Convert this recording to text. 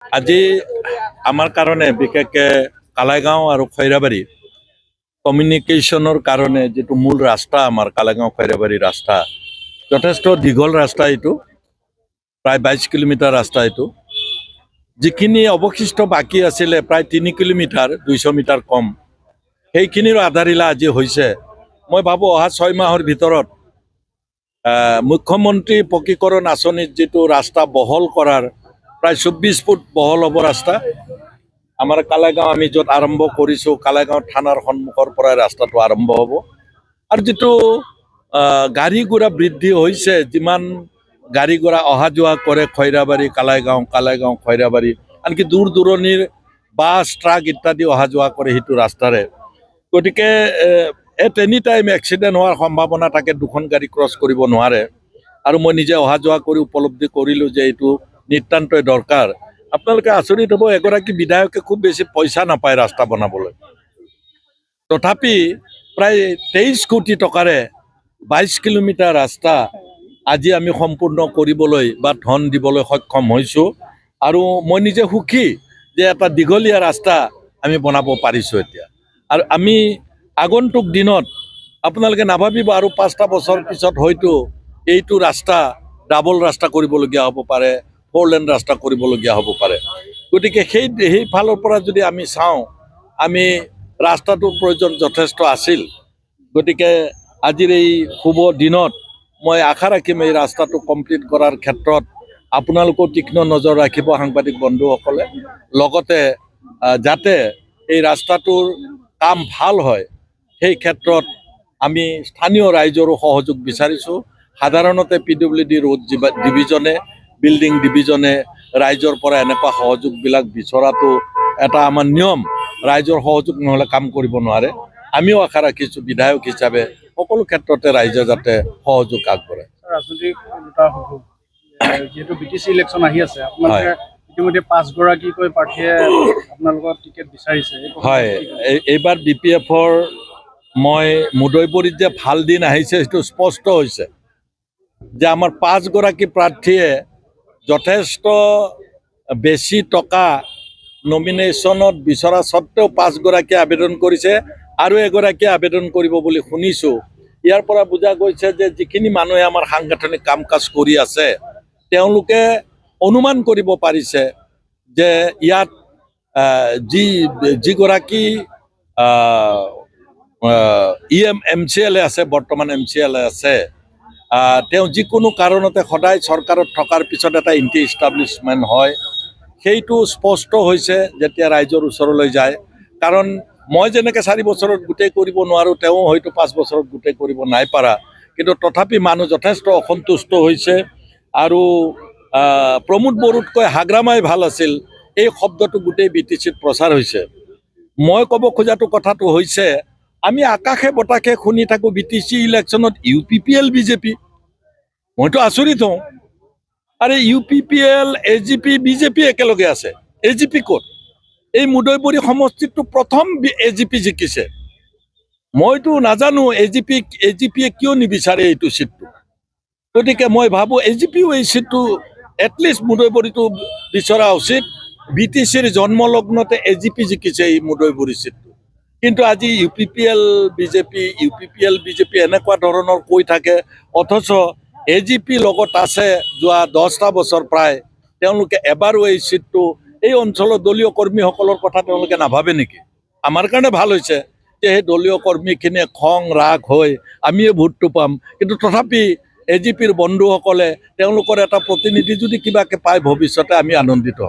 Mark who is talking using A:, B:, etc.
A: আজি আমাৰ কাৰণে বিশেষকৈ কালাইগাঁও আৰু খৈৰাবাৰী কমিউনিকেশ্যনৰ কাৰণে যিটো মূল ৰাস্তা আমাৰ কালাইগাঁও খৈৰাবাৰী ৰাস্তা যথেষ্ট দীঘল ৰাস্তা এইটো প্ৰায় 22 কিলোমিটাৰ ৰাস্তা এইটো যিখিনি অৱশিষ্ট বাকী আছিলে প্ৰায় 3 কিলোমিটাৰ 200 মিটাৰ কম সেইখিনিৰ আধাৰিলা আজি হৈছে মই ভাবোঁ অহা 6 মাহৰ ভিতৰত মুখ্যমন্ত্ৰী পকীকৰণ আঁচনিত যিটো ৰাস্তা বহল কৰাৰ প্ৰায় 24 ফুট বহল হ'ব ৰাস্তা আমাৰ কালাইগাঁও আমি য'ত আৰম্ভ কৰিছোঁ কালাইগাঁও থানাৰ সন্মুখৰ পৰা ৰাস্তাটো আৰম্ভ হ'ব আৰু যিটো গাড়ী ঘোঁৰা বৃদ্ধি হৈছে যিমান গাড়ী ঘোঁৰা অহা যোৱা কৰে খৈৰাবাৰী কালাইগাঁও খৈৰাবাৰী আনকি দূৰ দূৰণিৰ বাছ ট্ৰাক ইত্যাদি অহা যোৱা কৰে সেইটো ৰাস্তাৰে গতিকে এট এনি টাইম এক্সিডেণ্ট হোৱাৰ সম্ভাৱনা থাকে দুখন গাড়ী ক্ৰছ কৰিব নোৱাৰে আৰু মই নিজে অহা যোৱা কৰি উপলব্ধি কৰিলোঁ যে এইটো নিতান্তই দৰকাৰ আপোনালোকে আচৰিত হ'ব এগৰাকী বিধায়কে খুব বেছি পইচা নাপায় ৰাস্তা বনাবলৈ তথাপি প্ৰায় 23 কোটি টকাৰে 22 কিলোমিটাৰ ৰাস্তা আজি আমি সম্পূৰ্ণ কৰিবলৈ বা ধন দিবলৈ সক্ষম হৈছোঁ আৰু মই নিজে সুখী যে এটা দীঘলীয়া ৰাস্তা আমি বনাব পাৰিছোঁ এতিয়া আৰু আমি আগন্তুক দিনত আপোনালোকে নাভাবিব আৰু 5টা বছৰ পিছত হয়তো এইটো ৰাস্তা ডাবল ৰাস্তা কৰিবলগীয়া হ'ব পাৰে 4 লেন ৰাস্তা কৰিবলগীয়া হ'ব পাৰে গতিকে সেই ফালৰ পৰা যদি আমি চাওঁ আমি ৰাস্তাটোৰ প্ৰয়োজন যথেষ্ট আছিল গতিকে আজিৰ এই শুভ দিনত মই আশা ৰাখিম এই ৰাস্তাটো কমপ্লিট কৰাৰ ক্ষেত্ৰত আপোনালোকেও তীক্ষ্ণ নজৰ ৰাখিব সাংবাদিক বন্ধুসকলে লগতে যাতে এই ৰাস্তাটোৰ কাম ভাল হয় সেই ক্ষেত্ৰত আমি স্থানীয় ৰাইজৰো সহযোগ বিচাৰিছোঁ সাধাৰণতে PWD ৰোড ডিভিজনে বিল্ডিং ডিভিজনে ৰাইজৰ পৰা এনেকুৱা সহযোগবিলাক বিচৰাটো এটা আমাৰ নিয়ম ৰাইজৰ সহযোগ নহ'লে কাম কৰিব নোৱাৰে আমিও আশা ৰাখিছোঁ বিধায়ক হিচাপে সকলো ক্ষেত্ৰতে ৰাইজে যাতে সহযোগ আগবঢ়ায়
B: ৰাজনৈতিক যেহেতু BTC ইলেকশ্যন আহি আছে আপোনালোকে ইতিমধ্যে 5 গৰাকীকৈ প্ৰাৰ্থীয়ে আপোনালোকৰ টিকেট বিচাৰিছে
A: হয় এইবাৰ DPF-ৰ মই মুদৈবৰীত যে ভাল দিন আহিছে সেইটো স্পষ্ট হৈছে যে আমাৰ 5 গৰাকী প্ৰাৰ্থীয়ে যথেষ্ট বেছি টকা নমিনেশ্যনত বিচৰা সত্ত্বেও 5 গৰাকীয়ে আবেদন কৰিছে আৰু এগৰাকীয়ে আবেদন কৰিব বুলি শুনিছোঁ ইয়াৰ পৰা বুজা গৈছে যে যিখিনি মানুহে আমাৰ সাংগঠনিক কাম কাজ কৰি আছে তেওঁলোকে অনুমান কৰিব পাৰিছে যে ইয়াত যিগৰাকী MCLA আছে বৰ্তমান MCLA আছে তেওঁ যিকোনো কাৰণতে সদায় চৰকাৰত থকাৰ পিছত এটা এণ্টি ইষ্টাব্লিছমেণ্ট হয় সেইটো স্পষ্ট হৈছে যেতিয়া ৰাইজৰ ওচৰলৈ যায় কাৰণ মই যেনেকৈ 4 বছৰত গোটেই কৰিব নোৱাৰোঁ তেওঁ হয়তো 5 বছৰত গোটেই কৰিব নাই পাৰা কিন্তু তথাপি মানুহ যথেষ্ট অসন্তুষ্ট হৈছে আৰু প্ৰমোদ বড়োতকৈ হাগ্ৰামাই ভাল আছিল এই শব্দটো গোটেই BTCত প্ৰচাৰ হৈছে মই ক'ব খোজাটো কথাটো হৈছে আমি আকাশে বতাকে শুনি থাকোঁ BTC ইলেকশ্যনত UPPL BJP মইতো আচৰিত হওঁ আৰে UPPL AGP BJP একেলগে আছে AGP ক'ত এই মুদৈবৰী সমষ্টিটো প্ৰথম AGP জিকিছে মইতো নাজানো AGPয়ে কিয় নিবিচাৰে এইটো চিটটো গতিকে মই ভাবোঁ AGPও এই চিটটো এটলিষ্ট মুদৈবৰীটো বিচৰা উচিত BTCৰ জন্মলগ্নতে AGP জিকিছে এই মুদৈবৰী চিটটো কিন্তু আজি UPPL BJP এনেকুৱা ধৰণৰ কৈ থাকে অথচ AGP লগত আছে যোৱা 10টা বছৰ প্ৰায় তেওঁলোকে এবাৰো এই চিটটো এই অঞ্চলৰ দলীয় কৰ্মীসকলৰ কথা তেওঁলোকে নাভাবে নেকি আমাৰ কাৰণে ভাল হৈছে যে সেই দলীয় কৰ্মীখিনিয়ে খং ৰাগ হৈ আমিয়ে ভোটটো পাম কিন্তু তথাপি AGPৰ বন্ধুসকলে তেওঁলোকৰ এটা প্ৰতিনিধি যদি কিবাকে পায় ভৱিষ্যতে আমি আনন্দিত হ'ম